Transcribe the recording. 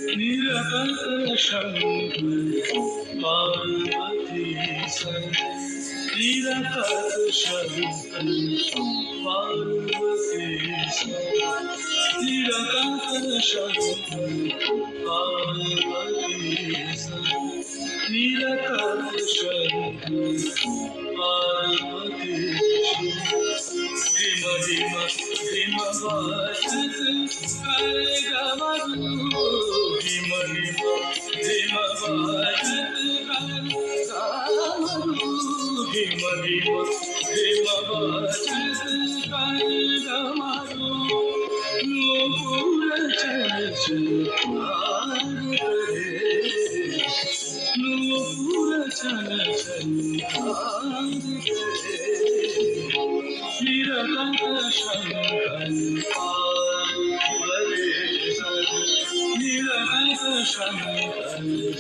निरवत शंकर पार्वती संग निरवत शंकर पार्वती संग निरवत शंकर पार्वती संग निरवत शंकर पार्वती धिम धिम धिम वाजत करेगा मधु धिम धिम धिम वाजत करेगा मधु धिम धिम धिम वाजत करेगा मधु नूपुर चल चल करे नूपुर चल चल करे निरवत शंकर पार्वती संग निरवत शंकर